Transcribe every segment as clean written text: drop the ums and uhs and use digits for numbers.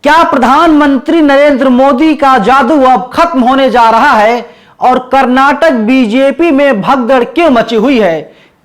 क्या प्रधानमंत्री नरेंद्र मोदी का जादू अब खत्म होने जा रहा है और कर्नाटक बीजेपी में भगदड़ क्यों मची हुई है?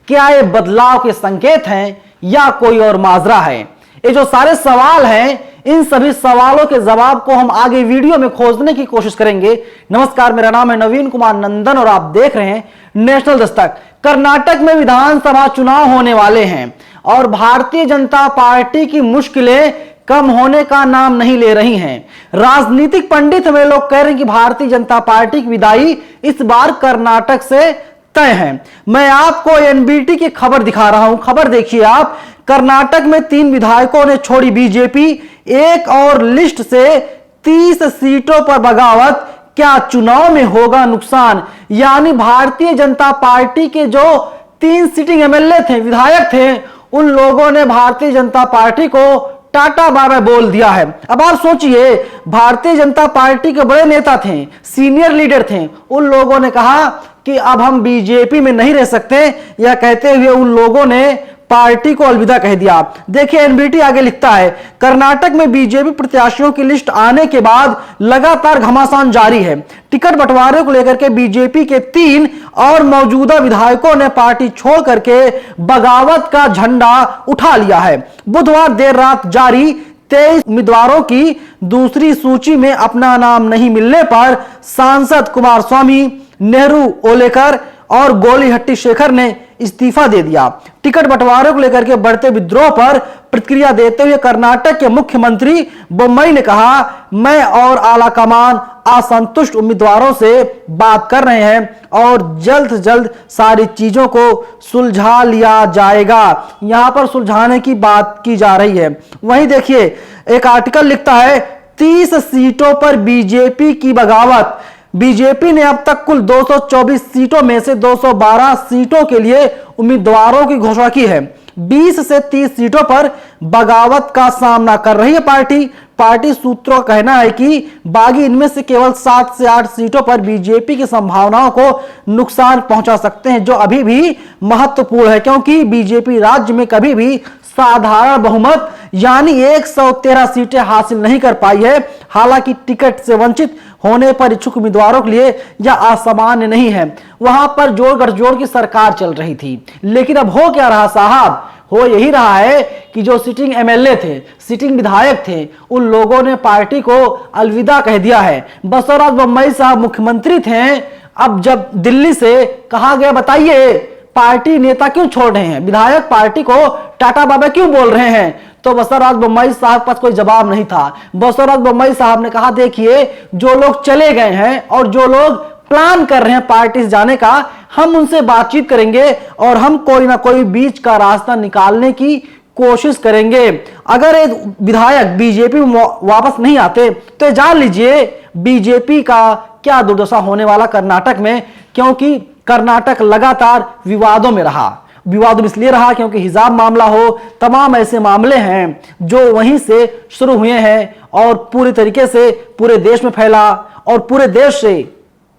क्या ये बदलाव के संकेत हैं या कोई और माजरा है? ये जो सारे सवाल हैं, इन सभी सवालों के जवाब को हम आगे वीडियो में खोजने की कोशिश करेंगे। नमस्कार, मेरा नाम है नवीन कुमार नंदन और आप देख रहे हैं नेशनल दस्तक। कर्नाटक में विधानसभा चुनाव होने वाले हैं और भारतीय जनता पार्टी की मुश्किलें कम होने का नाम नहीं ले रही हैं। राजनीतिक पंडित हमें लोग कह रहे हैं कि भारतीय जनता पार्टी की विदाई इस बार कर्नाटक से तय है। मैं आपको एनबीटी की खबर दिखा रहा हूं। खबर देखिए आप। कर्नाटक में 3 विधायकों ने छोड़ी बीजेपी, एक और लिस्ट से 30 सीटों पर बगावत। क्या चुनाव में होगा नुकसान? यानी भारतीय जनता पार्टी के जो 3 सिटिंग एमएलए थे, विधायक थे, उन लोगों ने भारतीय जनता पार्टी को टाटा बाय बाय बोल दिया है। अब आप सोचिए, भारतीय जनता पार्टी के बड़े नेता थे, सीनियर लीडर थे, उन लोगों ने कहा कि अब हम बीजेपी में नहीं रह सकते, यह कहते हुए उन लोगों ने पार्टी को अलविदा कह दिया। देखिए एनबीटी आगे लिखता है, कर्नाटक में बीजेपी प्रत्याशियों की लिस्ट आने के बाद लगातार घमासान जारी है। टिकट बंटवारे को लेकर के बीजेपी के 3 और मौजूदा विधायकों ने पार्टी छोड़ करके बगावत का झंडा उठा लिया है। बुधवार देर रात जारी 23 उम्मीदवारों की दूसरी सूची में अपना नाम नहीं मिलने पर सांसद कुमारस्वामी, नेहरू ओलेकर और गोलीहट्टी शेखर ने इस्तीफा दे दिया। टिकट बंटवारे को लेकर के बढ़ते विद्रोह पर प्रतिक्रिया देते हुए कर्नाटक के मुख्यमंत्री बोम्मई ने कहा, मैं और आला कमान असंतुष्ट उम्मीदवारों से बात कर रहे हैं और जल्द से जल्द सारी चीजों को सुलझा लिया जाएगा। यहां पर सुलझाने की बात की जा रही है। वहीं देखिए एक आर्टिकल लिखता है, 30 सीटों पर बीजेपी की बगावत। बीजेपी ने अब तक कुल 224 सीटों में से 212 सीटों के लिए उम्मीदवारों की घोषणा की है। 20 से 30 सीटों पर बगावत का सामना कर रही है पार्टी सूत्रों का कहना है कि बागी इनमें से केवल 7 से 8 सीटों पर बीजेपी की संभावनाओं को नुकसान पहुंचा सकते हैं, जो अभी भी महत्वपूर्ण है, क्योंकि बीजेपी राज्य में कभी भी साधारण बहुमत यानी 113 सीटें हासिल नहीं कर पाई है। हालांकि टिकट से वंचित होने पर इच्छुक उम्मीदवारों के लिए यह असामान्य नहीं है। वहां पर जोड़ गठजोड़ की सरकार चल रही थी, लेकिन अब हो क्या रहा साहब? हो यही रहा है कि जो सिटिंग एमएलए थे, सिटिंग विधायक थे, उन लोगों ने पार्टी को अलविदा कह दिया है। बसवराज बोम्मई साहब मुख्यमंत्री थे। अब जब दिल्ली से कहा गया बताइए पार्टी नेता क्यों छोड़ रहे हैं, विधायक पार्टी को टाटा बाबा क्यों बोल रहे हैं, तो बसवराज बोम्मई साहब के पास कोई जवाब नहीं था। बसवराज बोम्मई साहब ने कहा, देखिए जो लोग चले गए हैं और जो लोग प्लान कर रहे हैं पार्टी से जाने का, हम उनसे बातचीत करेंगे और हम कोई ना कोई बीच का रास्ता निकालने की कोशिश करेंगे। अगर ये विधायक बीजेपी में वापस नहीं आते तो जान लीजिए बीजेपी का क्या दुर्दशा होने वाला कर्नाटक में, क्योंकि कर्नाटक लगातार विवादों में रहा। विवाद इसलिए रहा क्योंकि हिजाब मामला हो, तमाम ऐसे मामले हैं जो वहीं से शुरू हुए हैं और पूरी तरीके से पूरे देश में फैला और पूरे देश से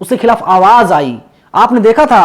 उसके खिलाफ आवाज आई। आपने देखा था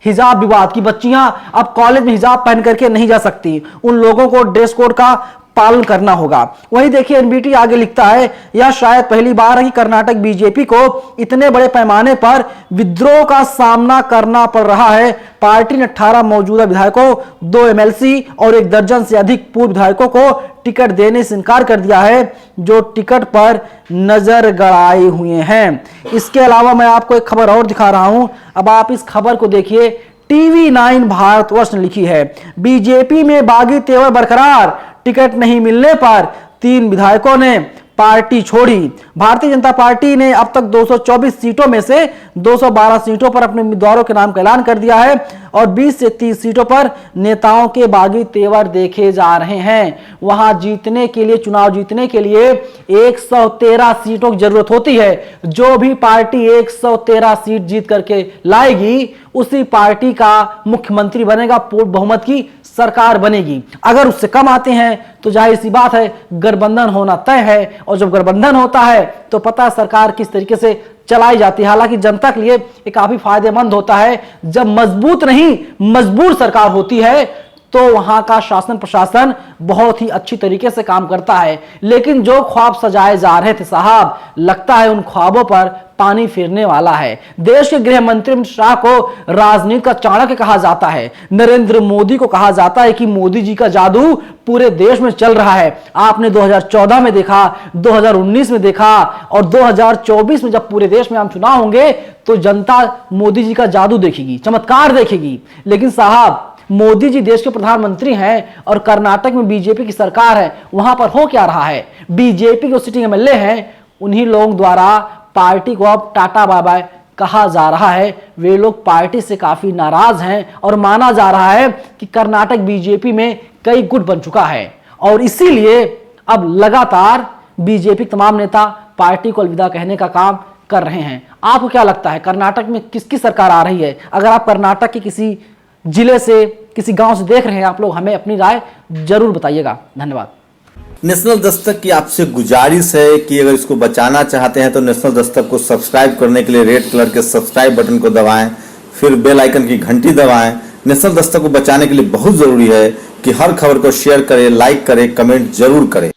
हिजाब विवाद की बच्चियां अब कॉलेज में हिजाब पहन करके नहीं जा सकती, उन लोगों को ड्रेस कोड का पालन करना होगा। वहीं देखिए एनबीटी आगे लिखता है, यह शायद पहली बार है कि कर्नाटक बीजेपी को इतने बड़े पैमाने पर विद्रोह का सामना करना पड़ रहा है। पार्टी ने 18 मौजूदा विधायकों, 2 एमएलसी और 1 दर्जन से अधिक पूर्व विधायकों को टिकट देने से इनकार कर दिया है, जो टिकट पर नजर गड़ाए हुए हैं। इसके अलावा मैं आपको एक खबर और दिखा रहा हूं। अब आप इस खबर को देखिए, TV9 भारतवर्ष ने लिखी है, बीजेपी में बागी तेवर बरकरार, टिकट नहीं मिलने पर 3 विधायकों ने पार्टी छोड़ी। भारतीय जनता पार्टी ने अब तक 224 सीटों में से 212 सीटों पर अपने उम्मीदवारों के नाम का ऐलान कर दिया है और 20 से 30 सीटों पर नेताओं के बागी तेवर देखे जा रहे हैं। वहां जीतने के लिए, चुनाव जीतने के लिए 113 सीटों की जरूरत होती है। जो भी पार्टी 113 सीट जीत करके लाएगी उसी पार्टी का मुख्यमंत्री बनेगा, पूर्ण बहुमत की सरकार बनेगी। अगर उससे कम आते हैं तो जाहिर सी बात है गठबंधन होना तय है, और जब गठबंधन होता है तो पता है सरकार किस तरीके से चलाई जाती है। हालांकि जनता के लिए ये काफी फायदेमंद होता है। जब मजबूत नहीं मजबूर सरकार होती है तो वहां का शासन प्रशासन बहुत ही अच्छी तरीके से काम करता है। लेकिन जो ख्वाब सजाए जा रहे थे साहब, लगता है उन ख्वाबों पर पानी फिरने वाला है। देश के गृह मंत्री अमित शाह को राजनीति का चाणक्य कहा जाता है। नरेंद्र मोदी को कहा जाता है कि मोदी जी का जादू पूरे देश में चल रहा है। आपने 2014 में देखा, 2019 में देखा और 2024 में जब पूरे देश में आम चुनाव होंगे तो जनता मोदी जी का जादू देखेगी, चमत्कार देखेगी। लेकिन साहब, मोदी जी देश के प्रधानमंत्री हैं और कर्नाटक में बीजेपी की सरकार है, वहां पर हो क्या रहा है? बीजेपी के सिटिंग एमएलए हैं, उन्हीं लोगों द्वारा पार्टी को अब टाटा बाय बाय कहा जा रहा है। वे लोग पार्टी से काफी नाराज हैं और माना जा रहा है कि कर्नाटक बीजेपी में कई गुट बन चुका है और इसीलिए अब लगातार बीजेपी तमाम नेता पार्टी को अलविदा कहने का काम कर रहे हैं। आपको क्या लगता है, कर्नाटक में किसकी सरकार आ रही है? अगर आप कर्नाटक के किसी जिले से, किसी गांव से देख रहे हैं आप लोग, हमें अपनी राय जरूर बताइएगा। धन्यवाद। नेशनल दस्तक की आपसे गुजारिश है कि अगर इसको बचाना चाहते हैं तो नेशनल दस्तक को सब्सक्राइब करने के लिए रेड कलर के सब्सक्राइब बटन को दबाएं, फिर बेल आइकन की घंटी दबाएं। नेशनल दस्तक को बचाने के लिए बहुत जरूरी है कि हर खबर को शेयर करें, लाइक करें, कमेंट जरूर करें।